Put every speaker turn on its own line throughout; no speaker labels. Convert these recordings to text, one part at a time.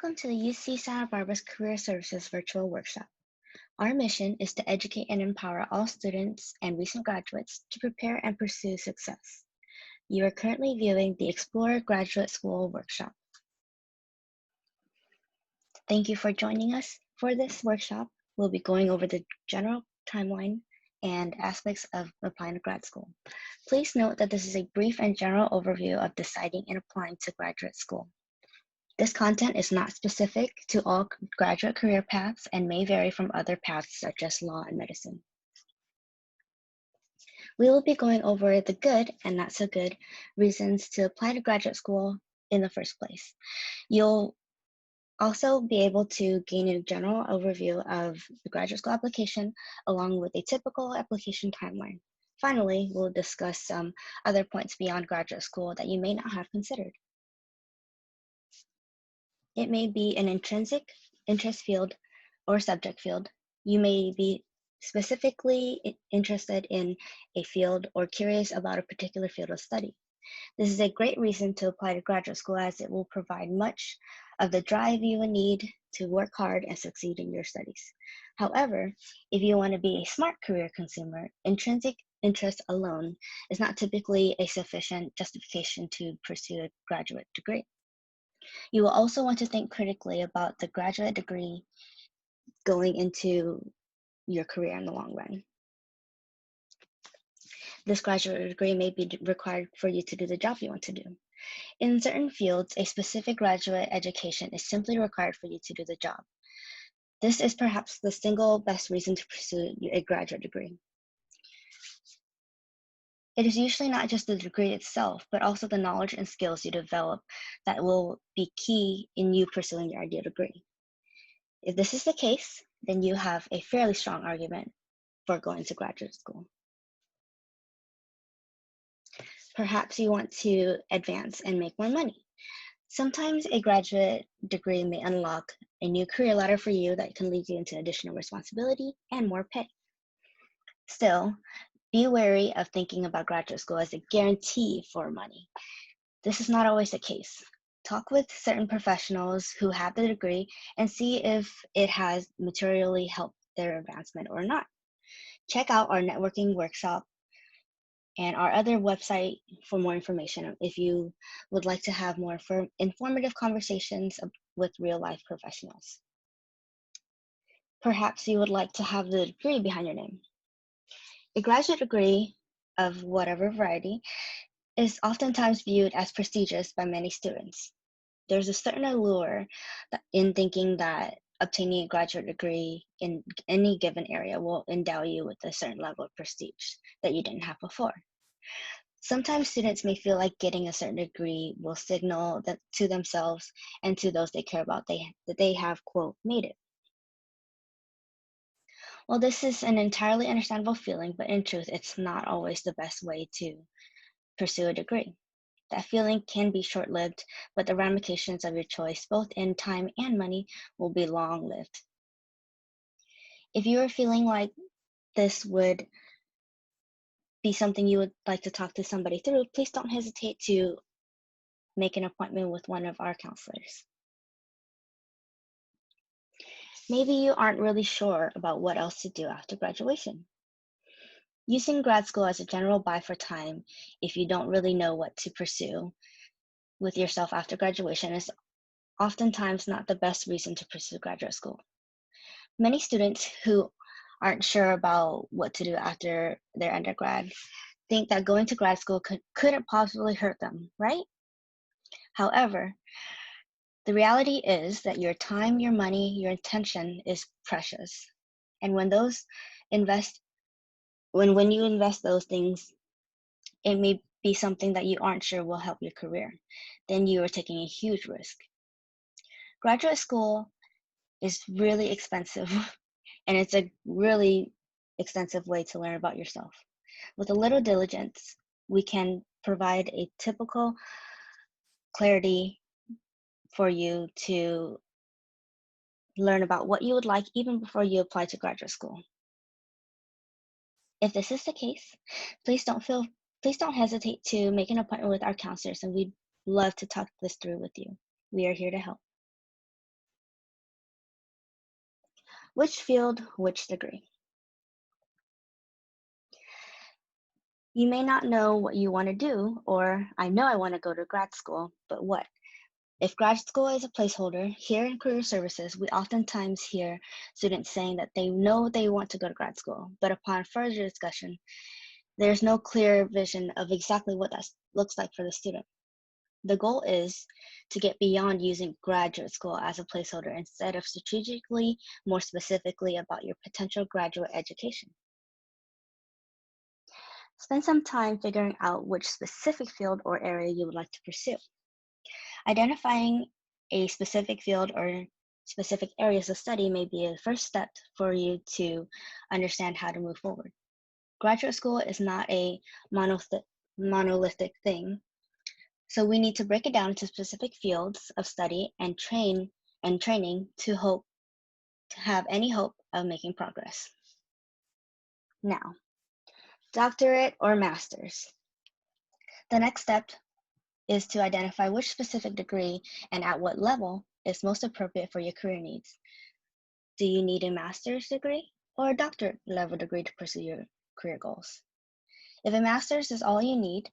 Welcome to the UC Santa Barbara's Career Services Virtual Workshop. Our mission is to educate and empower all students and recent graduates to prepare and pursue success. You are currently viewing the Explore Graduate School Workshop. Thank you for joining us. For this workshop, we'll be going over the general timeline and aspects of applying to grad school. Please note that this is a brief and general overview of deciding and applying to graduate school. This content is not specific to all graduate career paths and may vary from other paths such as law and medicine. We will be going over the good and not so good reasons to apply to graduate school in the first place. You'll also be able to gain a general overview of the graduate school application along with a typical application timeline. Finally, we'll discuss some other points beyond graduate school that you may not have considered. It may be an intrinsic interest field or subject field. You may be specifically interested in a field or curious about a particular field of study. This is a great reason to apply to graduate school as it will provide much of the drive you will need to work hard and succeed in your studies. However, if you want to be a smart career consumer, intrinsic interest alone is not typically a sufficient justification to pursue a graduate degree. You will also want to think critically about the graduate degree going into your career in the long run. This graduate degree may be required for you to do the job you want to do. In certain fields, a specific graduate education is simply required for you to do the job. This is perhaps the single best reason to pursue a graduate degree. It is usually not just the degree itself, but also the knowledge and skills you develop that will be key in you pursuing your ideal degree. If this is the case, then you have a fairly strong argument for going to graduate school. Perhaps you want to advance and make more money. Sometimes a graduate degree may unlock a new career ladder for you that can lead you into additional responsibility and more pay. Still, be wary of thinking about graduate school as a guarantee for money. This is not always the case. Talk with certain professionals who have the degree and see if it has materially helped their advancement or not. Check out our networking workshop and our other website for more information if you would like to have more informative conversations with real-life professionals. Perhaps you would like to have the degree behind your name. A graduate degree of whatever variety is oftentimes viewed as prestigious by many students. There's a certain allure in thinking that obtaining a graduate degree in any given area will endow you with a certain level of prestige that you didn't have before. Sometimes students may feel like getting a certain degree will signal that to themselves and to those they care about that they have, quote, made it. Well, this is an entirely understandable feeling, but in truth, it's not always the best way to pursue a degree. That feeling can be short-lived, but the ramifications of your choice, both in time and money, will be long-lived. If you are feeling like this would be something you would like to talk to somebody through, please don't hesitate to make an appointment with one of our counselors. Maybe you aren't really sure about what else to do after graduation. Using grad school as a general buy for time if you don't really know what to pursue with yourself after graduation is oftentimes not the best reason to pursue graduate school. Many students who aren't sure about what to do after their undergrad think that going to grad school couldn't possibly hurt them, right? However, the reality is that your time, your money, your attention is precious. And when you invest those things, it may be something that you aren't sure will help your career. Then you are taking a huge risk. Graduate school is really expensive, and it's a really extensive way to learn about yourself. With a little diligence, we can provide a typical clarity for you to learn about what you would like even before you apply to graduate school. If this is the case, please don't hesitate to make an appointment with our counselors, and we'd love to talk this through with you. We are here to help. Which field, which degree? You may not know what you want to do, or I know I want to go to grad school, but what? If grad school is a placeholder, here in career services, we oftentimes hear students saying that they know they want to go to grad school, but upon further discussion, there's no clear vision of exactly what that looks like for the student. The goal is to get beyond using graduate school as a placeholder instead of strategically, more specifically about your potential graduate education. Spend some time figuring out which specific field or area you would like to pursue. Identifying a specific field or specific areas of study may be a first step for you to understand how to move forward. Graduate school is not a monolithic thing, so we need to break it down into specific fields of study and training to have any hope of making progress. Now, doctorate or master's. The next step is to identify which specific degree and at what level is most appropriate for your career needs. Do you need a master's degree or a doctorate level degree to pursue your career goals? If a master's is all you need,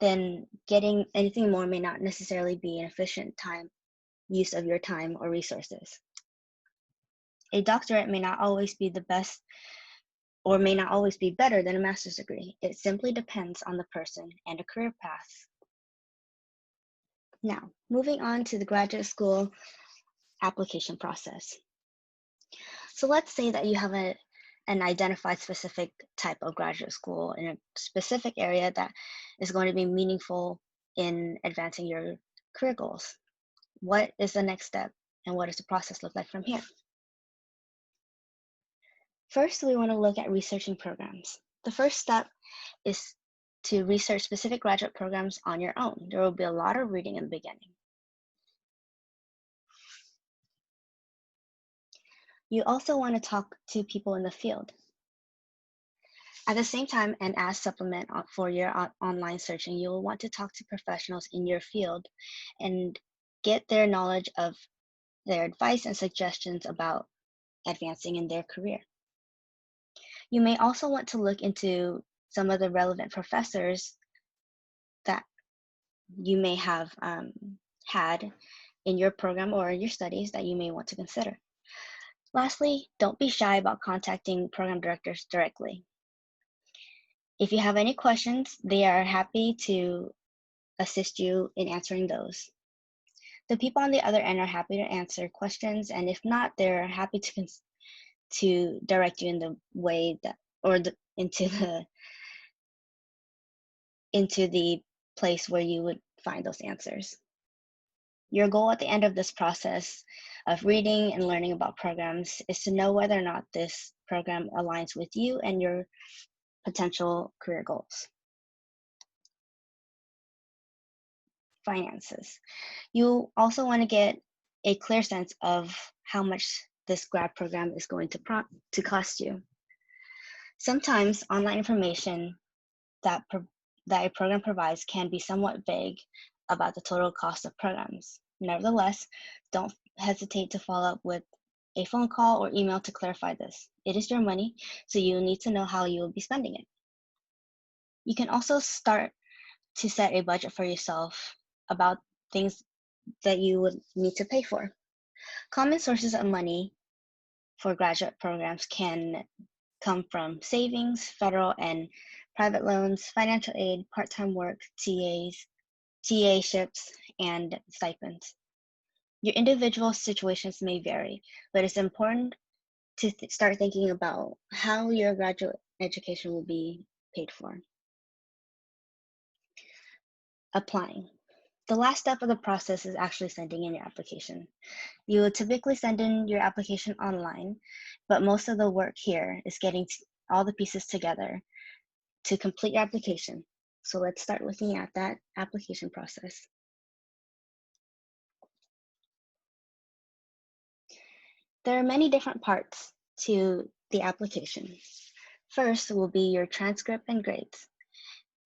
then getting anything more may not necessarily be an efficient use of your time or resources. A doctorate may not always be the best or may not always be better than a master's degree. It simply depends on the person and a career path. Now, moving on to the graduate school application process. So let's say that you have an identified specific type of graduate school in a specific area that is going to be meaningful in advancing your career goals. What is the next step and what does the process look like from here? First, we want to look at researching programs. The first step is to research specific graduate programs on your own. There will be a lot of reading in the beginning. You also want to talk to people in the field. At the same time, and as supplement for your online searching, you will want to talk to professionals in your field and get their knowledge of their advice and suggestions about advancing in their career. You may also want to look into some of the relevant professors that you may have had in your program or your studies that you may want to consider. Lastly, don't be shy about contacting program directors directly. If you have any questions, they are happy to assist you in answering those. The people on the other end are happy to answer questions, and if not, they're happy to direct you in the way that, or into the place where you would find those answers. Your goal at the end of this process of reading and learning about programs is to know whether or not this program aligns with you and your potential career goals. Finances. You also want to get a clear sense of how much this grad program is going to cost you. Sometimes online information that a program provides can be somewhat vague about the total cost of programs. Nevertheless, don't hesitate to follow up with a phone call or email to clarify this. It is your money, so you need to know how you will be spending it. You can also start to set a budget for yourself about things that you would need to pay for. Common sources of money for graduate programs can come from savings, federal and private loans, financial aid, part-time work, TAships, and stipends. Your individual situations may vary, but it's important to start thinking about how your graduate education will be paid for. Applying. The last step of the process is actually sending in your application. You will typically send in your application online, but most of the work here is getting all the pieces together to complete your application. So let's start looking at that application process. There are many different parts to the application. First will be your transcript and grades.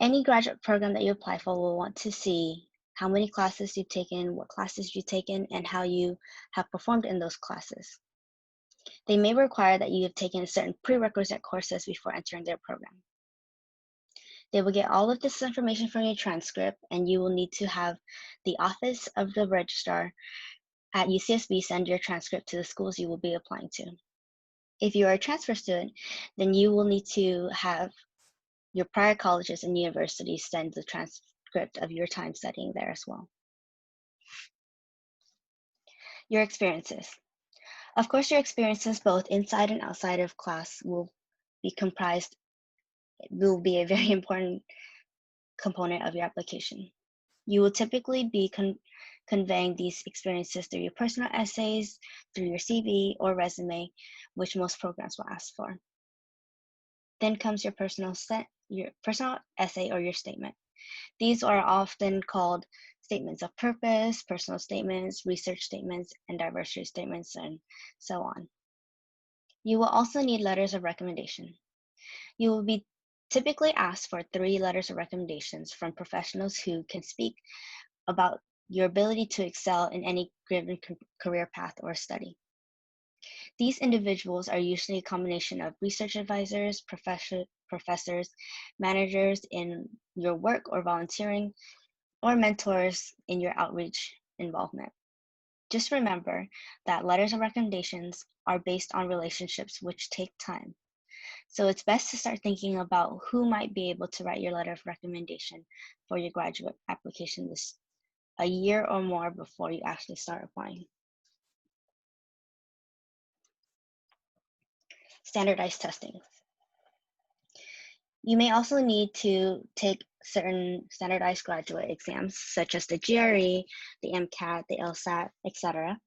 Any graduate program that you apply for will want to see how many classes you've taken, what classes you've taken, and how you have performed in those classes. They may require that you have taken certain prerequisite courses before entering their program. They will get all of this information from your transcript, and you will need to have the Office of the Registrar at UCSB send your transcript to the schools you will be applying to. If you are a transfer student, then you will need to have your prior colleges and universities send the transcript of your time studying there as well. Your experiences. Of course, your experiences both inside and outside of class will be a very important component of your application. You will typically be conveying these experiences through your personal essays, through your CV or resume, which most programs will ask for. Then comes your personal essay or your statement. These are often called statements of purpose, personal statements, research statements, and diversity statements, and so on. You will also need letters of recommendation. You will be typically asked for 3 letters of recommendations from professionals who can speak about your ability to excel in any given career path or study. These individuals are usually a combination of research advisors, professors, managers in your work or volunteering, or mentors in your outreach involvement. Just remember that letters of recommendations are based on relationships which take time. So it's best to start thinking about who might be able to write your letter of recommendation for your graduate application a year or more before you actually start applying. Standardized testing. You may also need to take certain standardized graduate exams, such as the GRE, the MCAT, the LSAT, etc.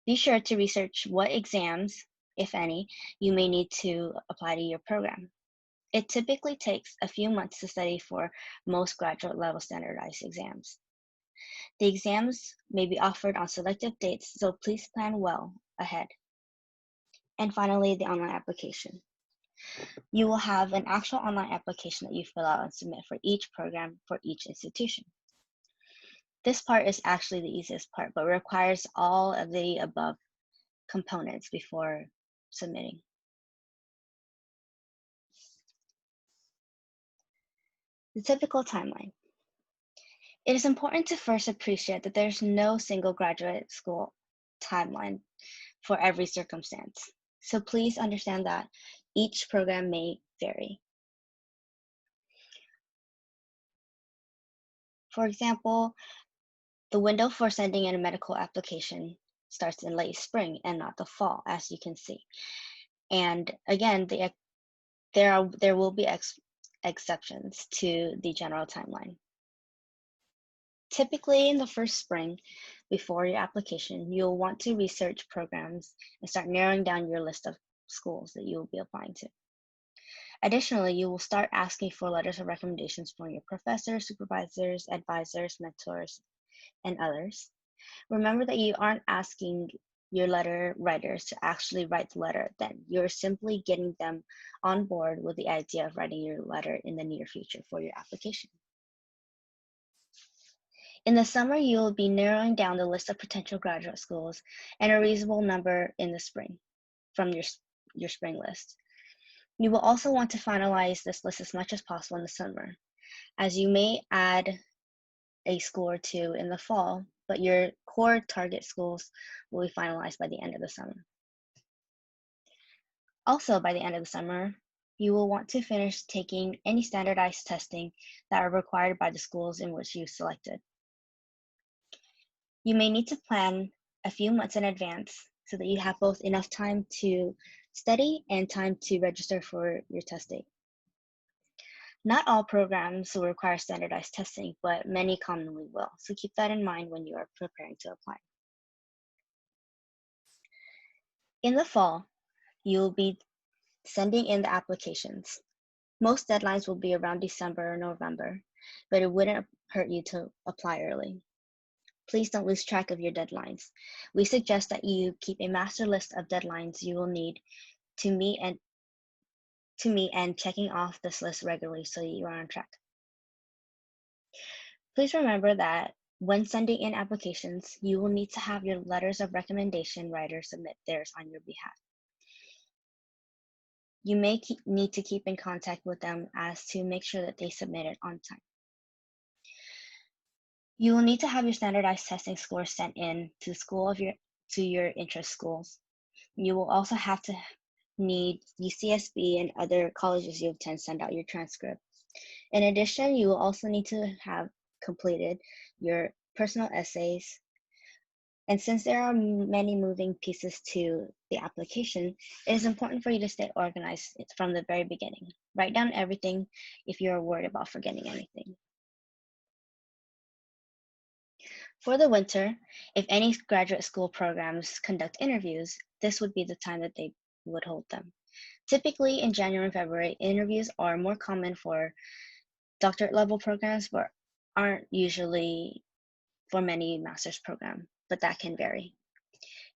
Be sure to research what exams, if any, you may need to apply to your program. It typically takes a few months to study for most graduate level standardized exams. The exams may be offered on selected dates, so please plan well ahead. And finally, the online application. You will have an actual online application that you fill out and submit for each program for each institution. This part is actually the easiest part, but requires all of the above components before submitting. The typical timeline. It is important to first appreciate that there's no single graduate school timeline for every circumstance. So please understand that each program may vary. For example, the window for sending in a medical application starts in late spring and not the fall, as you can see. And again, there will be exceptions to the general timeline. Typically in the first spring, before your application, you'll want to research programs and start narrowing down your list of schools that you will be applying to. Additionally, you will start asking for letters of recommendations from your professors, supervisors, advisors, mentors, and others. Remember that you aren't asking your letter writers to actually write the letter then. You're simply getting them on board with the idea of writing your letter in the near future for your application. In the summer, you will be narrowing down the list of potential graduate schools and a reasonable number in the spring from your spring list. You will also want to finalize this list as much as possible in the summer, as you may add a school or two in the fall, but your core target schools will be finalized by the end of the summer. Also, by the end of the summer, you will want to finish taking any standardized testing that are required by the schools in which you selected. You may need to plan a few months in advance so that you have both enough time to study and time to register for your test date. Not all programs will require standardized testing, but many commonly will, so keep that in mind when you are preparing to apply. In the fall, you will be sending in the applications. Most deadlines will be around December or November, but it wouldn't hurt you to apply early. Please don't lose track of your deadlines. We suggest that you keep a master list of deadlines you will need to meet and checking off this list regularly so you are on track. Please remember that When sending in applications, you will need to have your letters of recommendation writer submit theirs on your behalf. You may need to keep in contact with them as to make sure that they submit it on time. You will need to have your standardized testing scores sent in to your interest schools. You will also have to need UCSB and other colleges you attend send out your transcript. In addition, you will also need to have completed your personal essays. And since there are many moving pieces to the application, it is important for you to stay organized from the very beginning. Write down everything if you're worried about forgetting anything. For the winter, if any graduate school programs conduct interviews, this would be the time that they would hold them. Typically in January and February, interviews are more common for doctorate level programs, but aren't usually for many master's programs, but that can vary.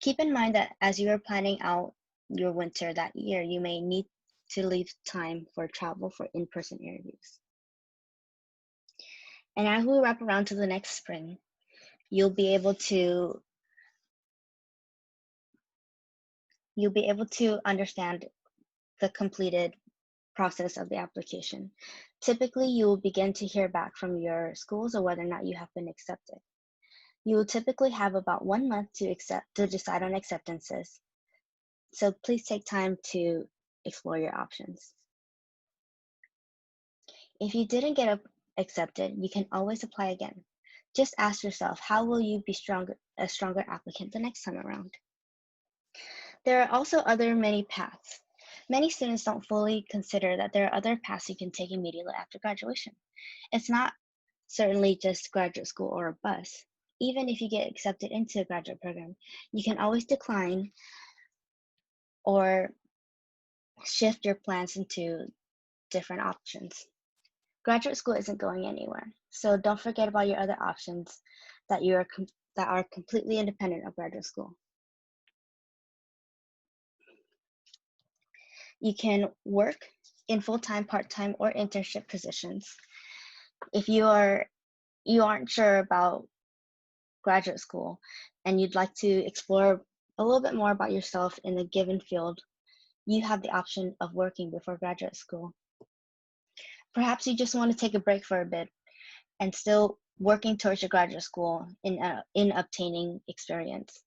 Keep in mind that as you are planning out your winter that year, you may need to leave time for travel for in-person interviews. And as we wrap around to the next spring, you'll be able to understand the completed process of the application. Typically, you will begin to hear back from your schools or whether or not you have been accepted. You will typically have about 1 month to decide on acceptances. So please take time to explore your options. If you didn't get accepted, you can always apply again. Just ask yourself, how will you be a stronger applicant the next time around? There are also many paths. Many students don't fully consider that there are other paths you can take immediately after graduation. It's not certainly just graduate school or a bus. Even if you get accepted into a graduate program, you can always decline or shift your plans into different options. Graduate school isn't going anywhere, so don't forget about your other options that are completely independent of graduate school. You can work in full-time, part-time, or internship positions. If you aren't sure about graduate school and you'd like to explore a little bit more about yourself in a given field, you have the option of working before graduate school. Perhaps you just want to take a break for a bit and still working towards your graduate school in obtaining experience.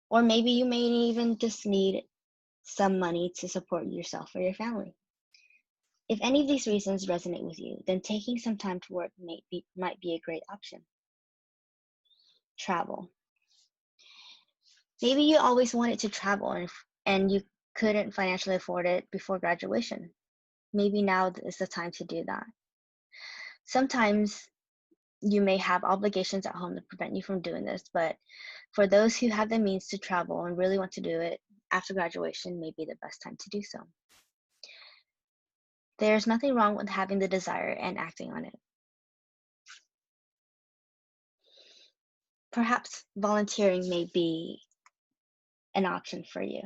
Or maybe you may even just need some money to support yourself or your family. If any of these reasons resonate with you, then taking some time to work might be a great option. Travel. Maybe you always wanted to travel and you couldn't financially afford it before graduation. Maybe now is the time to do that. Sometimes you may have obligations at home that prevent you from doing this, but for those who have the means to travel and really want to do it after graduation may be the best time to do so. There's nothing wrong with having the desire and acting on it. Perhaps volunteering may be an option for you.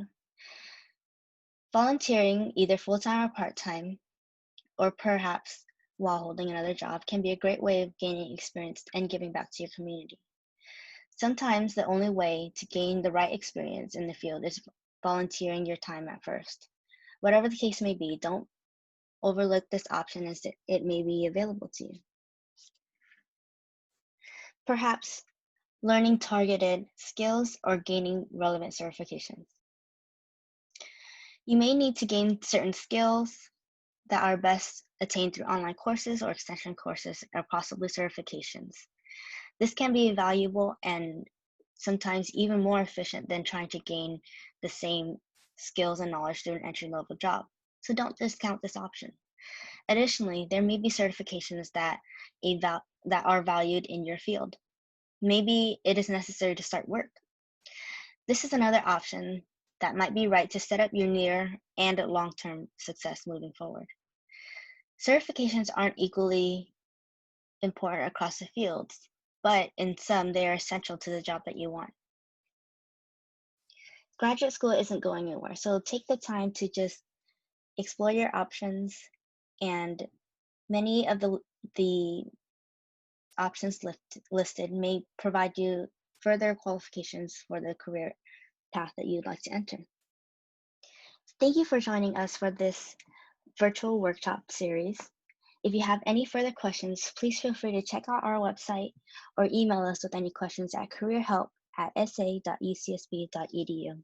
Volunteering, either full-time or part-time, or perhaps while holding another job, can be a great way of gaining experience and giving back to your community. Sometimes the only way to gain the right experience in the field is volunteering your time at first. Whatever the case may be, don't overlook this option as it may be available to you. Perhaps learning targeted skills or gaining relevant certifications. You may need to gain certain skills that are best attained through online courses or extension courses or possibly certifications. This can be valuable and sometimes even more efficient than trying to gain the same skills and knowledge through an entry-level job. So don't discount this option. Additionally, there may be certifications that are valued in your field. Maybe it is necessary to start work. This is another option that might be right to set up your near and long-term success moving forward. Certifications aren't equally important across the fields, but in some, they are essential to the job that you want. Graduate school isn't going anywhere, so take the time to just explore your options, and many of the options listed may provide you further qualifications for the career path that you'd like to enter. Thank you for joining us for this virtual workshop series. If you have any further questions, please feel free to check out our website or email us with any questions at careerhelp@sa.ucsb.edu.